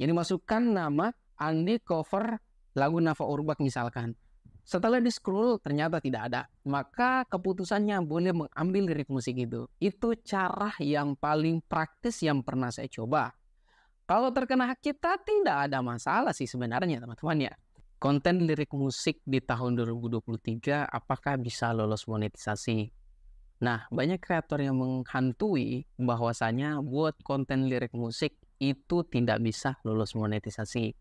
Jadi masukkan nama Andi cover lagu Nafa Urbach misalkan. Setelah di scroll ternyata tidak ada. Maka keputusannya boleh mengambil lirik musik itu. Itu cara yang paling praktis yang pernah saya coba. Kalau terkena hak cipta tidak ada masalah sih sebenarnya teman-teman ya. Konten lirik musik di tahun 2023 apakah bisa lolos monetisasi? Nah, banyak kreator yang menghantui bahwasanya buat konten lirik musik itu tidak bisa lolos monetisasi.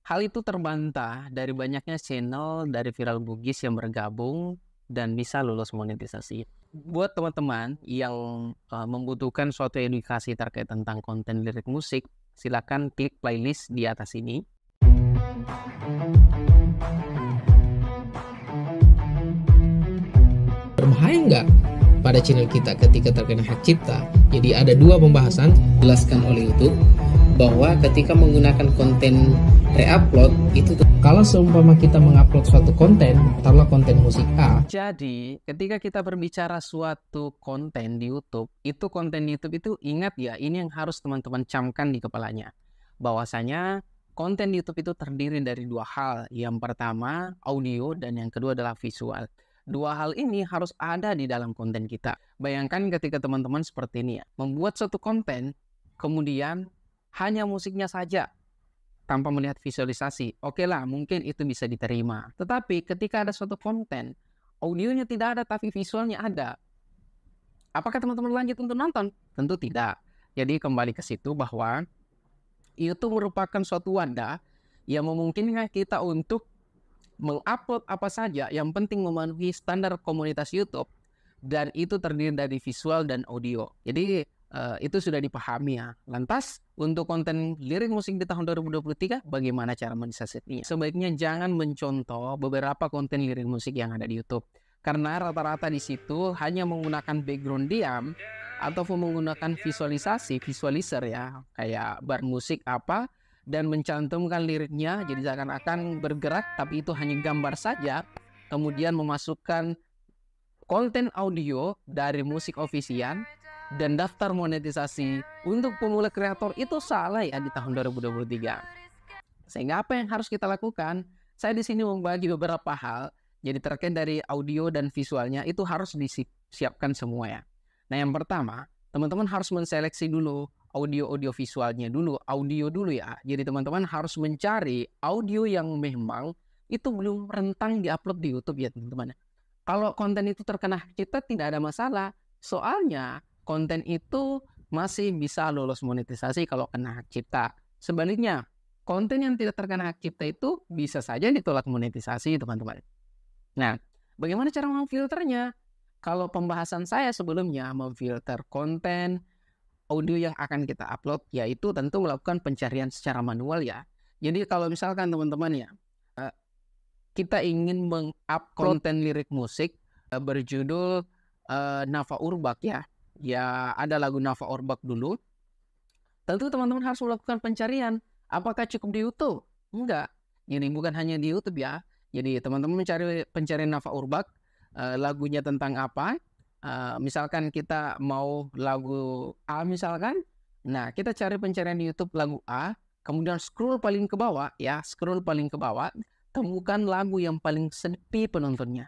Hal itu terbantah dari banyaknya channel dari Viral Bugis yang bergabung dan bisa lolos monetisasi. Buat teman-teman yang membutuhkan suatu edukasi terkait tentang konten lirik musik, silakan klik playlist di atas ini. Berbahaya nggak pada channel kita ketika terkena hak cipta? Jadi ada dua pembahasan dijelaskan oleh YouTube bahwa ketika menggunakan konten re-upload itu kalau seumpama kita mengupload suatu konten, taruhlah konten musik A. Jadi ketika kita berbicara suatu konten di YouTube, itu konten YouTube itu ingat ya, ini yang harus teman-teman camkan di kepalanya. Bahwasanya konten YouTube itu terdiri dari dua hal. Yang pertama audio dan yang kedua adalah visual. Dua hal ini harus ada di dalam konten kita. Bayangkan ketika teman-teman seperti ini ya, membuat suatu konten, kemudian hanya musiknya saja, tanpa melihat visualisasi. Oke lah, mungkin itu bisa diterima. Tetapi ketika ada suatu konten, audionya tidak ada tapi visualnya ada. Apakah teman-teman lanjut untuk nonton? Tentu tidak. Jadi kembali ke situ bahwa itu merupakan suatu wadah yang memungkinkan kita untuk mengupload apa saja yang penting memenuhi standar komunitas YouTube, dan itu terdiri dari visual dan audio. Jadi itu sudah dipahami ya. Lantas untuk konten lirik musik di tahun 2023 bagaimana cara monetisasinya? Sebaiknya jangan mencontoh beberapa konten lirik musik yang ada di YouTube, karena rata-rata di situ hanya menggunakan background diam ataupun menggunakan visualizer ya, kayak bar musik apa, dan mencantumkan liriknya jadi seakan-akan bergerak tapi itu hanya gambar saja, kemudian memasukkan konten audio dari musik ofisial dan daftar monetisasi untuk pemula kreator. Itu salah ya di tahun 2023. Sehingga apa yang harus kita lakukan? Saya di sini membagi beberapa hal. Jadi terkait dari audio dan visualnya itu harus disiapkan semua ya. Nah yang pertama, teman-teman harus menseleksi dulu audio visualnya dulu, audio dulu ya. Jadi teman-teman harus mencari audio yang memang itu belum rentang diupload di YouTube ya teman-teman. Kalau konten itu terkena hak cipta tidak ada masalah. Soalnya konten itu masih bisa lolos monetisasi kalau kena hak cipta. Sebaliknya, konten yang tidak terkena hak cipta itu bisa saja ditolak monetisasi teman-teman. Nah, bagaimana cara memfilternya? Kalau pembahasan saya sebelumnya memfilter konten audio yang akan kita upload, yaitu tentu melakukan pencarian secara manual ya. Jadi kalau misalkan teman-teman ya, kita ingin meng-up konten lirik musik berjudul Nafa Urbach ya. Ya ada lagu Nafa Urbach dulu. Tentu teman-teman harus melakukan pencarian. Apakah cukup di YouTube? Enggak. Jadi bukan hanya di YouTube ya. Jadi teman-teman mencari pencarian Nafa Urbach, lagunya tentang apa? Misalkan kita mau lagu A misalkan, nah kita cari pencarian di YouTube lagu A, kemudian scroll paling ke bawah ya, temukan lagu yang paling sepi penontonnya.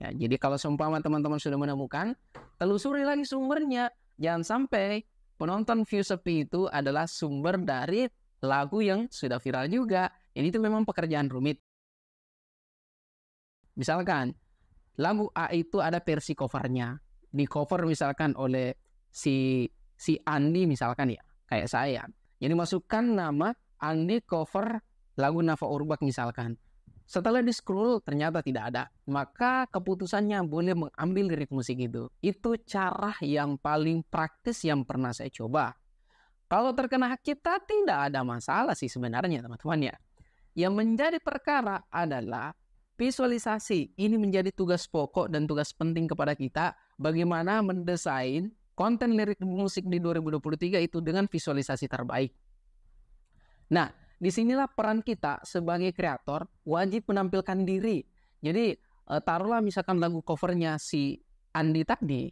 Ya, jadi kalau seumpama teman-teman sudah menemukan, telusuri lagi sumbernya. Jangan sampai penonton view sepi itu adalah sumber dari lagu yang sudah viral juga. Ini itu memang pekerjaan rumit. Misalkan lagu A itu ada versi covernya, di cover misalkan oleh si Andi misalkan ya, kayak saya. Jadi masukkan nama Andi cover lagu Nafa Urbach misalkan. Setelah di scroll ternyata tidak ada. Maka keputusannya boleh mengambil lirik musik itu. Itu cara yang paling praktis yang pernah saya coba. Kalau terkena hak cipta tidak ada masalah sih sebenarnya teman-teman ya. Yang menjadi perkara adalah visualisasi. Ini menjadi tugas pokok dan tugas penting kepada kita. Bagaimana mendesain konten lirik musik di 2023 itu dengan visualisasi terbaik. Nah, disinilah peran kita sebagai kreator wajib menampilkan diri. Jadi taruhlah misalkan lagu covernya si Andi tadi,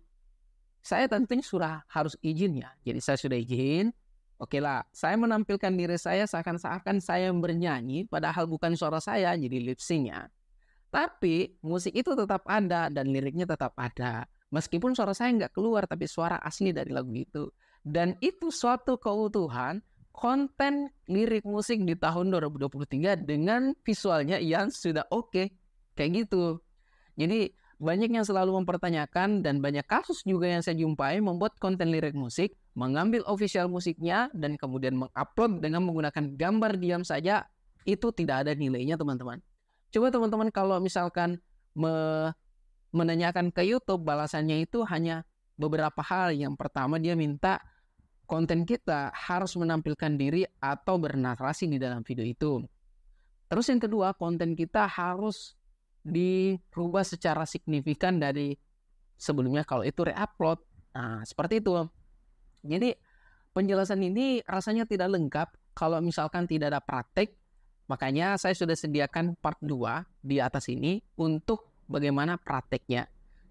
saya tentunya sudah harus izin ya. Jadi saya sudah izin, Oke lah, saya menampilkan diri saya seakan-akan saya bernyanyi, padahal bukan suara saya, jadi lip sync-nya. Tapi musik itu tetap ada dan liriknya tetap ada. Meskipun suara saya nggak keluar, tapi suara asli dari lagu itu. Dan itu suatu keutuhan konten lirik musik di tahun 2023 dengan visualnya yang sudah oke. Kayak gitu. Jadi banyak yang selalu mempertanyakan dan banyak kasus juga yang saya jumpai membuat konten lirik musik, mengambil official musiknya dan kemudian mengupload dengan menggunakan gambar diam saja, itu tidak ada nilainya teman-teman. Coba teman-teman kalau misalkan menanyakan ke YouTube, balasannya itu hanya beberapa hal. Yang pertama, dia minta konten kita harus menampilkan diri atau bernarasi di dalam video itu. Terus yang kedua, konten kita harus dirubah secara signifikan dari sebelumnya kalau itu re-upload. Nah, seperti itu. Jadi penjelasan ini rasanya tidak lengkap kalau misalkan tidak ada praktek. Makanya saya sudah sediakan part 2 di atas ini untuk bagaimana prakteknya.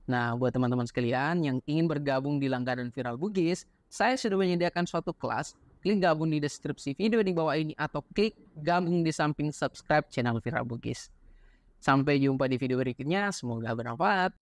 Nah, buat teman-teman sekalian yang ingin bergabung di langganan Viral Bugis, saya sudah menyediakan suatu kelas. Klik gabung di deskripsi video di bawah ini atau klik gabung di samping subscribe channel Viral Bugis. Sampai jumpa di video berikutnya, semoga bermanfaat.